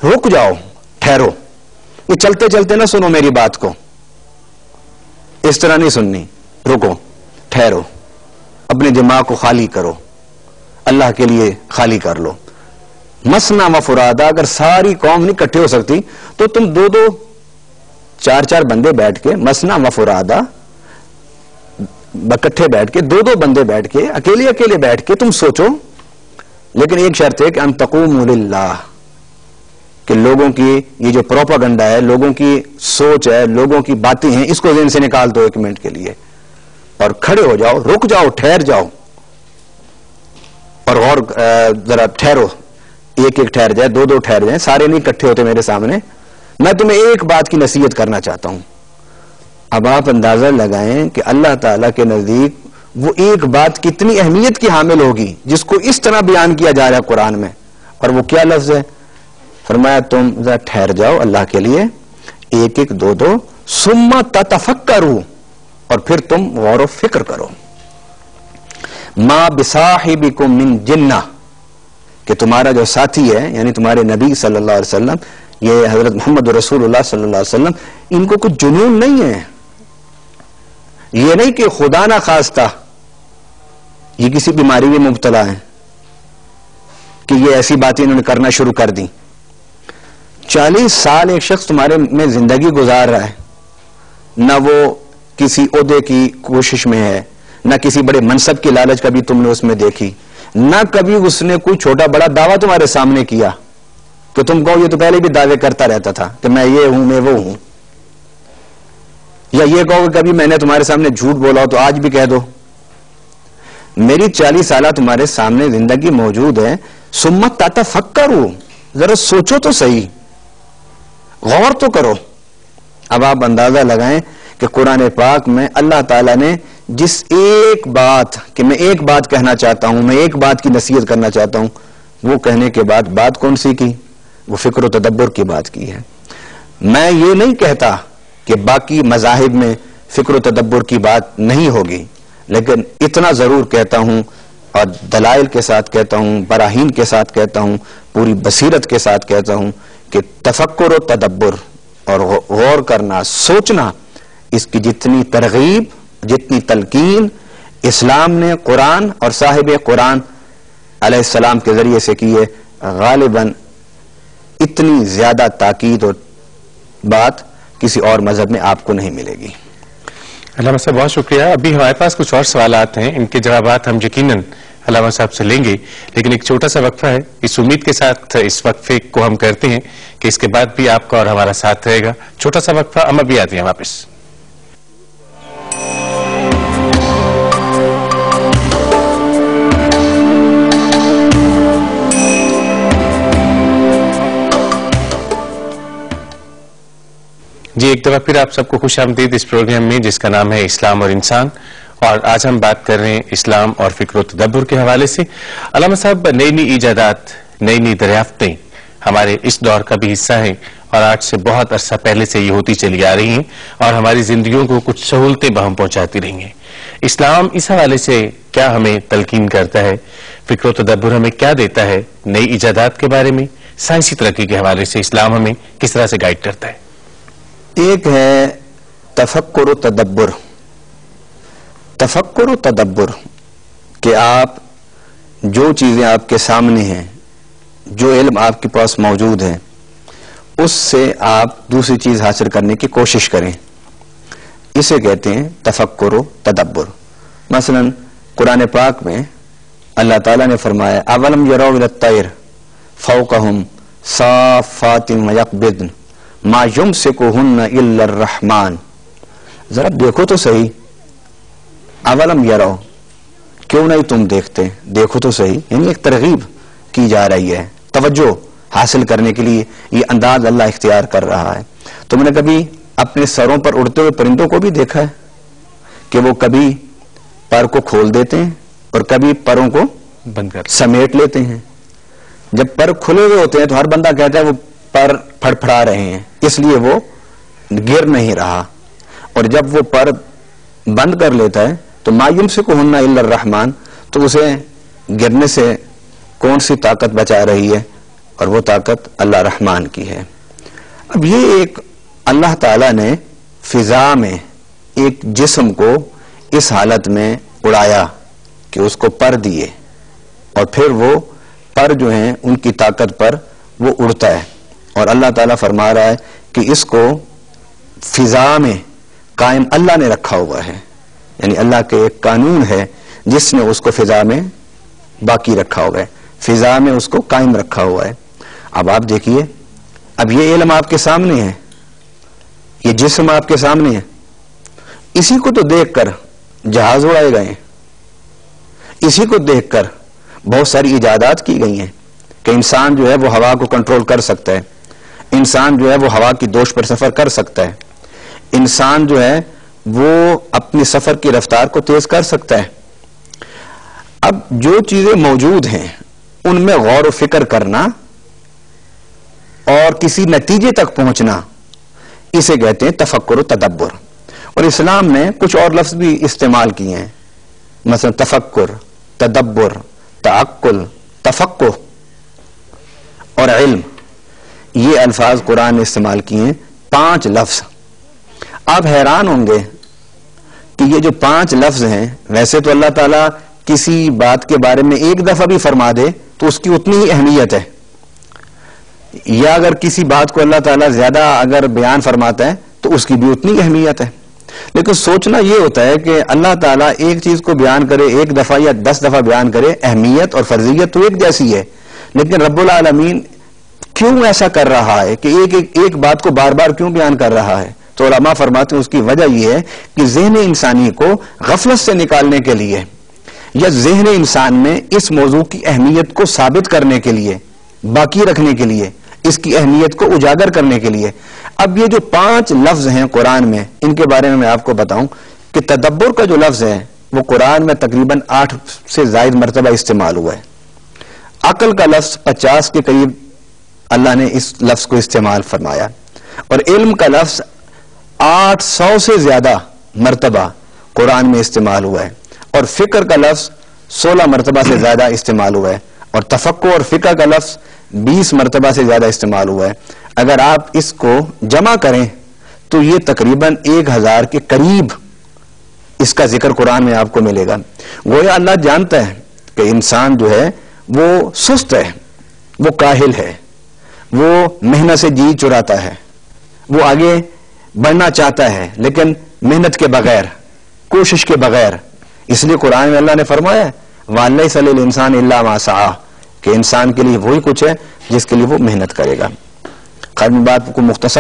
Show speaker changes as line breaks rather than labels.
رک جاؤ، ٹھہرو. یہ چلتے چلتے نہ سنو میری بات کو، اس طرح نہیں سننی. رکو، ٹھہرو، اپنے دماغ کو خالی کرو، اللہ کے لیے خالی کر لو. مثنا و فرادا، اگر ساری قوم نہیں اکٹھے ہو سکتی تو تم دو دو چار چار بندے بیٹھ کے، مثنا و فرادا، اکٹھے بیٹھ کے، دو دو بندے بیٹھ کے، اکیلے اکیلے بیٹھ کے تم سوچو. لیکن ایک شرط ہے کہ ان تقوموا للہ، کہ لوگوں کی یہ جو پروپاگنڈا ہے، لوگوں کی سوچ ہے، لوگوں کی باتیں ہیں، اس کو ذہن سے نکال دو 1 منٹ کے لیے اور کھڑے ہو جاؤ، رک جاؤ، ٹھہر جاؤ اور غور ذرا ٹھہرو. ایک ایک ٹھہر جائے، دو دو ٹھہر جائیں، سارے نہیں اکٹھے ہوتے میرے سامنے. میں تمہیں ایک بات کی نصیحت کرنا چاہتا ہوں. اب آپ اندازہ لگائیں کہ اللہ تعالیٰ کے نزدیک وہ ایک بات کتنی اہمیت کی حامل ہوگی جس کو اس طرح بیان کیا جا رہا ہے قرآن میں. اور وہ کیا لفظ ہے؟ فرمایا تم ذرا ٹھہر جاؤ اللہ کے لیے، ایک ایک دو دو، ثم تتفکروا، اور پھر تم غور و فکر کرو. ما بصاحبکم من جنہ، کہ تمہارا جو ساتھی ہے یعنی تمہارے نبی صلی اللہ علیہ وسلم، یہ حضرت محمد رسول اللہ صلی اللہ علیہ وسلم، ان کو کچھ جنون نہیں ہے. یہ نہیں کہ خدا نہ خواستہ یہ کسی بیماری میں مبتلا ہیں کہ یہ ایسی باتیں انہوں نے کرنا شروع کر دی. 40 سال ایک شخص تمہارے میں زندگی گزار رہا ہے، نہ وہ کسی عہدے کی کوشش میں ہے، نہ کسی بڑے منصب کی لالچ کبھی تم نے اس میں دیکھی، نہ کبھی اس نے کوئی چھوٹا بڑا دعویٰ تمہارے سامنے کیا کہ تم کہو یہ تو پہلے بھی دعوے کرتا رہتا تھا کہ میں یہ ہوں، میں وہ ہوں. یا یہ کہو کہ کبھی میں نے تمہارے سامنے جھوٹ بولا ہو تو آج بھی کہہ دو. میری 40 سالہ تمہارے سامنے زندگی موجود ہے. ثم تتفکروا، ذرا سوچو تو صحیح، غور تو کرو. اب آپ اندازہ لگائیں کہ قرآن پاک میں اللہ تعالیٰ نے جس ایک بات کہ میں ایک بات کہنا چاہتا ہوں، میں ایک بات کی نصیحت کرنا چاہتا ہوں، وہ کہنے کے بعد بات کون سی کی؟ وہ فکر و تدبر کی بات کی ہے. میں یہ نہیں کہتا کہ باقی مذاہب میں فکر و تدبر کی بات نہیں ہوگی، لیکن اتنا ضرور کہتا ہوں اور دلائل کے ساتھ کہتا ہوں، براہین کے ساتھ کہتا ہوں، پوری بصیرت کے ساتھ کہتا ہوں کہ تفکر و تدبر اور غور کرنا، سوچنا، اس کی جتنی ترغیب، جتنی تلقین اسلام نے قرآن اور صاحب قرآن علیہ السلام کے ذریعے سے کی ہے، غالباً اتنی زیادہ تاکید اور بات کسی اور مذہب میں آپ کو نہیں ملے گی.
علامہ صاحب بہت شکریہ. ابھی ہمارے پاس کچھ اور سوالات ہیں، ان کے جوابات ہم یقیناً علامہ صاحب سے لیں گے، لیکن ایک چھوٹا سا وقفہ ہے. اس امید کے ساتھ اس وقفے کو ہم کرتے ہیں کہ اس کے بعد بھی آپ کا اور ہمارا ساتھ رہے گا. چھوٹا سا وقفہ، ہم ابھی آتے ہیں واپس. جی ایک دفعہ پھر آپ سب کو خوش آمدید اس پروگرام میں جس کا نام ہے اسلام اور انسان، اور آج ہم بات کر رہے ہیں اسلام اور فکر و تدبر کے حوالے سے. علامہ صاحب، نئی نئی ایجادات، نئی نئی دریافتیں ہمارے اس دور کا بھی حصہ ہیں اور آج سے بہت عرصہ پہلے سے یہ ہوتی چلی آ رہی ہیں اور ہماری زندگیوں کو کچھ سہولتیں بہم پہنچاتی رہی ہیں. اسلام اس حوالے سے کیا ہمیں تلقین کرتا ہے؟ فکر و تدبر ہمیں کیا دیتا ہے؟ نئی ایجادات کے بارے میں، سائنسی ترقی کے حوالے سے اسلام ہمیں کس طرح سے گائیڈ کرتا ہے؟
ایک ہے تفکر و تدبر. تفکر و تدبر کہ آپ جو چیزیں آپ کے سامنے ہیں، جو علم آپ کے پاس موجود ہے، اس سے آپ دوسری چیز حاصل کرنے کی کوشش کریں، اسے کہتے ہیں تفکر و تدبر. مثلا قرآن پاک میں اللہ تعالیٰ نے فرمایا اولم یروا الی الطیر فوقہم صافات ویقبضن ما یمسکہن الا الرحمن. ذرا دیکھو تو صحیح، اولم یروا، کیوں نہیں تم دیکھتے؟ دیکھو تو صحیح، یعنی ایک ترغیب کی جا رہی ہے، توجہ حاصل کرنے کے لیے یہ انداز اللہ اختیار کر رہا ہے. تم نے کبھی اپنے سروں پر اڑتے ہوئے پرندوں کو بھی دیکھا ہے کہ وہ کبھی پر کو کھول دیتے ہیں اور کبھی پروں کو
بند کر
سمیٹ لیتے ہیں. جب پر کھلے ہوئے ہوتے ہیں تو ہر بندہ کہتا ہے وہ پر پھڑ پھڑا رہے ہیں، اس لیے وہ گر نہیں رہا. اور جب وہ پر بند کر لیتا ہے تو ما یمسکہن الا الرحمن، تو اسے گرنے سے کون سی طاقت بچا رہی ہے؟ اور وہ طاقت اللہ رحمان کی ہے. اب یہ ایک اللہ تعالیٰ نے فضا میں ایک جسم کو اس حالت میں اڑایا کہ اس کو پر دیے اور پھر وہ پر جو ہیں ان کی طاقت پر وہ اڑتا ہے, اور اللہ تعالیٰ فرما رہا ہے کہ اس کو فضا میں قائم اللہ نے رکھا ہوا ہے, یعنی اللہ کے ایک قانون ہے جس نے اس کو فضا میں باقی رکھا ہوا ہے, فضا میں اس کو قائم رکھا ہوا ہے. اب آپ دیکھیے, اب یہ علم آپ کے سامنے ہے, یہ جسم آپ کے سامنے ہے, اسی کو تو دیکھ کر جہاز اڑائے گئے ہیں, اسی کو دیکھ کر بہت ساری ایجادات کی گئی ہیں کہ انسان جو ہے وہ ہوا کو کنٹرول کر سکتا ہے, انسان جو ہے وہ ہوا کی دوش پر سفر کر سکتا ہے, انسان جو ہے وہ اپنی سفر کی رفتار کو تیز کر سکتا ہے. اب جو چیزیں موجود ہیں ان میں غور و فکر کرنا اور کسی نتیجے تک پہنچنا, اسے کہتے ہیں تفکر و تدبر. اور اسلام نے کچھ اور لفظ بھی استعمال کیے ہیں, مثلا تفکر, تدبر, تعقل, تفقہ اور علم. یہ الفاظ قرآن نے استعمال کیے ہیں, 5 لفظ. آپ حیران ہوں گے کہ یہ جو 5 لفظ ہیں, ویسے تو اللہ تعالیٰ کسی بات کے بارے میں ایک دفعہ بھی فرما دے تو اس کی اتنی ہی اہمیت ہے, یا اگر کسی بات کو اللہ تعالیٰ زیادہ اگر بیان فرماتا ہے تو اس کی بھی اتنی اہمیت ہے. لیکن سوچنا یہ ہوتا ہے کہ اللہ تعالیٰ ایک چیز کو بیان کرے ایک دفعہ یا 10 دفعہ بیان کرے, اہمیت اور فرضیت تو ایک جیسی ہے, لیکن رب العالمین کیوں ایسا کر رہا ہے کہ ایک بات کو بار بار کیوں بیان کر رہا ہے؟ تو علماء فرماتے ہیں اس کی وجہ یہ ہے کہ ذہن انسانی کو غفلت سے نکالنے کے لیے, یا ذہن انسان میں اس موضوع کی اہمیت کو ثابت کرنے کے لیے, باقی رکھنے کے لیے, اس کی اہمیت کو اجاگر کرنے کے لیے. اب یہ جو 5 لفظ ہیں قرآن میں, ان کے بارے میں آپ کو بتاؤں کہ تدبر کا جو لفظ ہے وہ قرآن میں تقریباً 8 سے زائد مرتبہ استعمال ہوا ہے. عقل کا لفظ 50 کے قریب اللہ نے اس لفظ کو استعمال فرمایا, اور علم کا لفظ 800 سے زیادہ مرتبہ قرآن میں استعمال ہوا ہے, اور فکر کا لفظ 16 مرتبہ سے زیادہ استعمال ہوا ہے, اور تفکر اور فکر کا لفظ 20 مرتبہ سے زیادہ استعمال ہوا ہے. اگر آپ اس کو جمع کریں تو یہ تقریباً 1000 کے قریب اس کا ذکر قرآن میں آپ کو ملے گا. گویا اللہ جانتا ہے کہ انسان جو ہے وہ سست ہے, وہ کاہل ہے, وہ محنت سے جی چراتا ہے, وہ آگے بڑھنا چاہتا ہے لیکن محنت کے بغیر, کوشش کے بغیر. اس لیے قرآن میں اللہ نے فرمایا وَلَيْسَ لِلْإِنسَانِ إِلَّا مَا سَعَىٰ, کہ انسان کے لیے وہی کچھ ہے جس کے لیے وہ محنت کرے گا. خیر میں بات کو مختصر